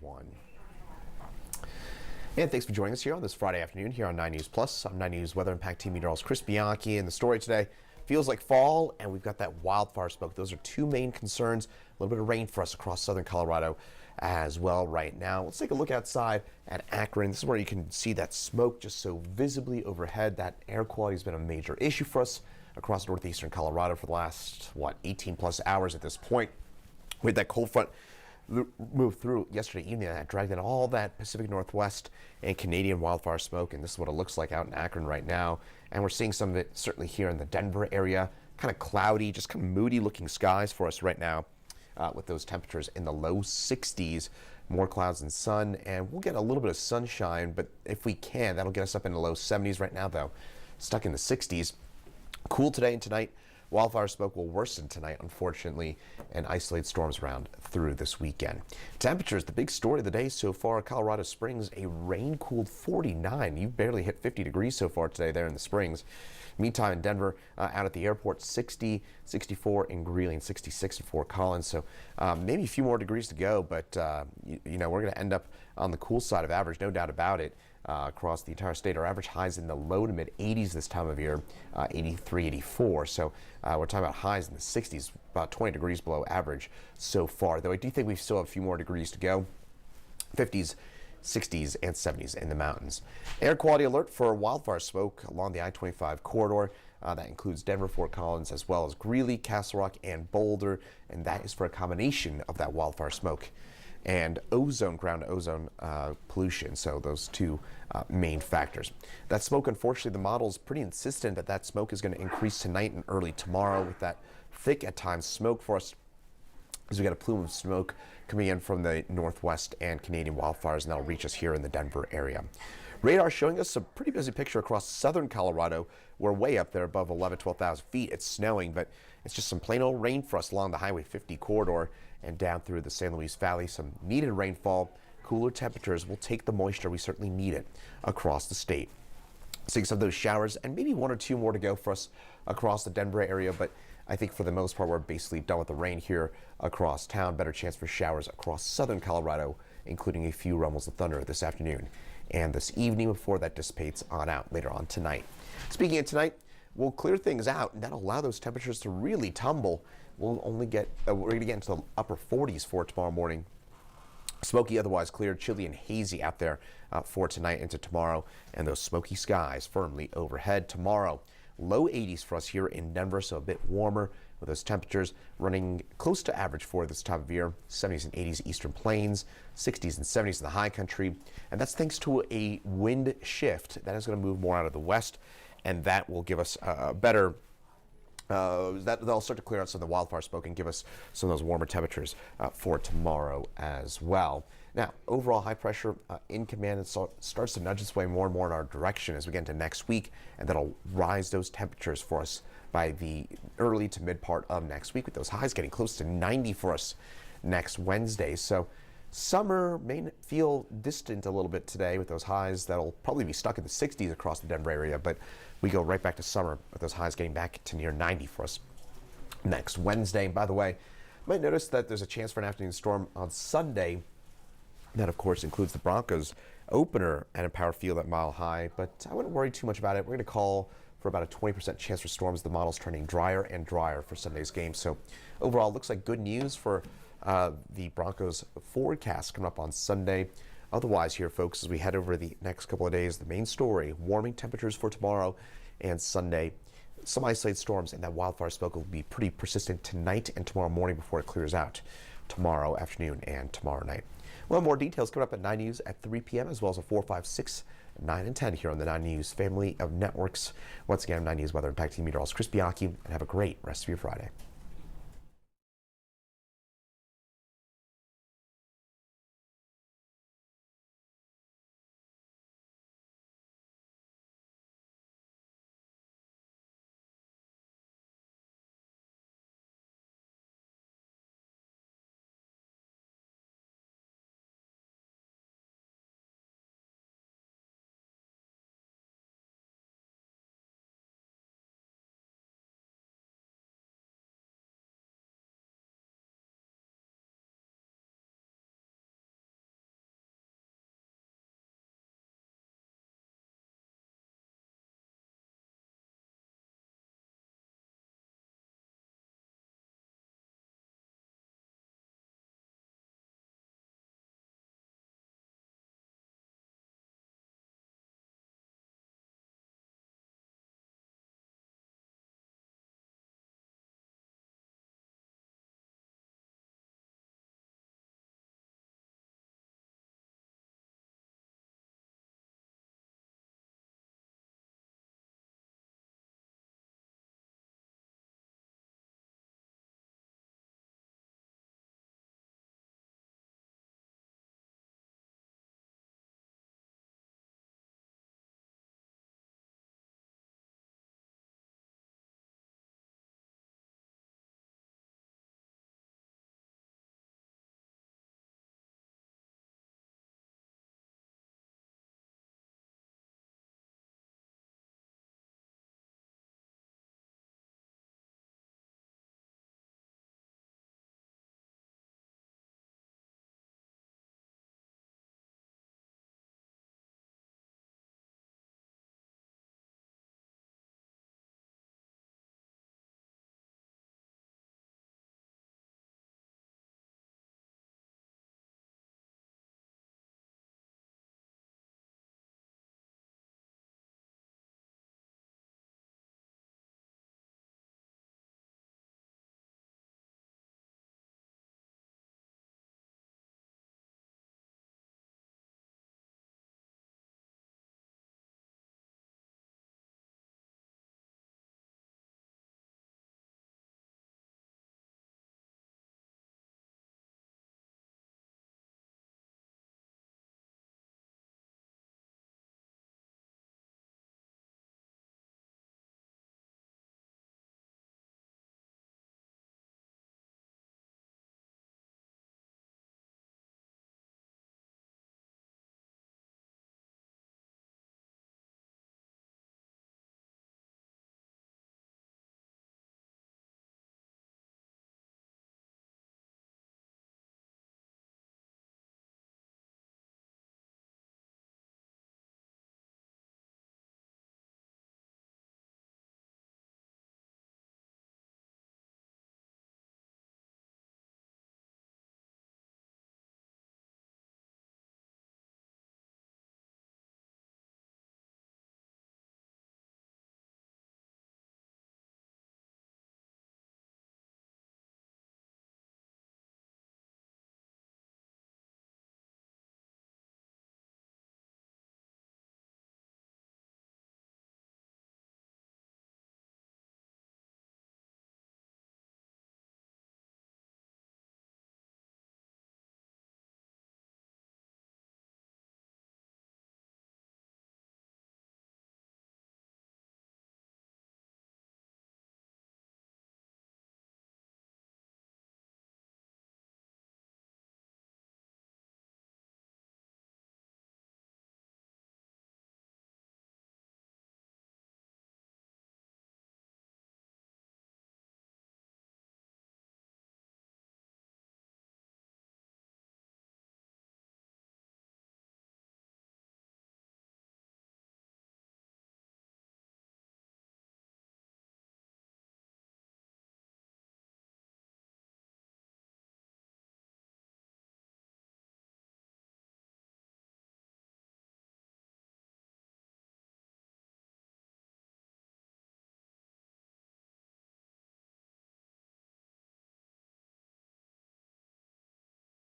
1. And thanks for joining us here on this Friday afternoon here on 9 News Plus. I'm 9 News Weather Impact Team Meteorologist Chris Bianchi, and the story today feels like fall, and we've got that wildfire smoke. Those are two main concerns. A little bit of rain for us across southern Colorado as well right now. Let's take a look outside at Akron. This is where you can see that smoke just so visibly overhead. That air quality has been a major issue for us across northeastern Colorado for the last, 18 plus hours at this point. We had that cold front moved through yesterday evening, and that dragged in all that Pacific Northwest and Canadian wildfire smoke, and this is what it looks like out in Akron right now. And we're seeing some of it certainly here in the Denver area. Kind of cloudy, just kind of moody looking skies for us right now, with those temperatures in the low 60s, more clouds than sun, and we'll get a little bit of sunshine, but if we can, that'll get us up in the low 70s right now, though. Stuck in the 60s. Cool today and tonight. Wildfire smoke will worsen tonight, unfortunately, and isolate storms around through this weekend. Temperatures, the big story of the day so far, Colorado Springs, a rain-cooled 49. You barely hit 50 degrees so far today there in the Springs. Meantime, in Denver, out at the airport, 60, 64 in Greeley, and 66 in Fort Collins. So maybe a few more degrees to go, but you know, we're going to end up on the cool side of average, no doubt about it. Across the entire state, our average highs in the low to mid 80s this time of year, 83, 84. So we're talking about highs in the 60s, about 20 degrees below average so far. Though I do think we still have a few more degrees to go. 50s, 60s, and 70s in the mountains. Air quality alert for wildfire smoke along the I-25 corridor. That includes Denver, Fort Collins, as well as Greeley, Castle Rock, and Boulder. And that is for a combination of that wildfire smoke and ozone, ground ozone pollution. So those two main factors. That smoke, unfortunately, the model is pretty insistent that that smoke is going to increase tonight and early tomorrow with that thick at times smoke for us, as we got a plume of smoke coming in from the northwest and Canadian wildfires, and that'll reach us here in the Denver area. Radar showing us a pretty busy picture across southern Colorado. We're way up there above 12,000 feet. It's snowing, but it's just some plain old rain for us along the Highway 50 corridor and down through the San Luis Valley. Some needed rainfall, cooler temperatures will take the moisture. We certainly need it across the state. Seeing some of those showers and maybe one or two more to go for us across the Denver area, but I think for the most part we're basically done with the rain here across town. Better chance for showers across southern Colorado, including a few rumbles of thunder this afternoon and this evening before that dissipates on out later on tonight. Speaking of tonight, we'll clear things out, and that'll allow those temperatures to really tumble. We'll only get, we're going to get into the upper 40s for tomorrow morning. Smoky, otherwise clear, chilly and hazy out there for tonight into tomorrow, and those smoky skies firmly overhead tomorrow. Low 80s for us here in Denver, so a bit warmer with those temperatures running close to average for this time of year. 70s and 80s eastern plains, 60s and 70s in the high country, and that's thanks to a wind shift that is going to move more out of the west, and that will give us a better that'll start to clear out some of the wildfire smoke and give us some of those warmer temperatures for tomorrow as well. Now, overall high pressure in command, it starts to nudge its way more and more in our direction as we get into next week, and that'll rise those temperatures for us by the early to mid part of next week, with those highs getting close to 90 for us next Wednesday. So summer may feel distant a little bit today with those highs that'll probably be stuck in the 60s across the Denver area, but we go right back to summer with those highs getting back to near 90 for us next Wednesday. And by the way, you might notice that there's a chance for an afternoon storm on Sunday. That, of course, includes the Broncos opener at Empower Field at Mile High, but I wouldn't worry too much about it. We're going to call for about a 20% chance for storms. The model's turning drier and drier for Sunday's game. So overall, it looks like good news for the Broncos forecast coming up on Sunday. Otherwise here, folks, as we head over the next couple of days, the main story, warming temperatures for tomorrow and Sunday. Some isolated storms, and that wildfire smoke will be pretty persistent tonight and tomorrow morning before it clears out tomorrow afternoon and tomorrow night. We'll have more details coming up at 9 News at 3 p.m. as well as at 4, 5, 6, 9, and 10 here on the 9 News family of networks. Once again, I'm 9 News Weather Impact Team Meteorologist Chris Bianchi, and have a great rest of your Friday.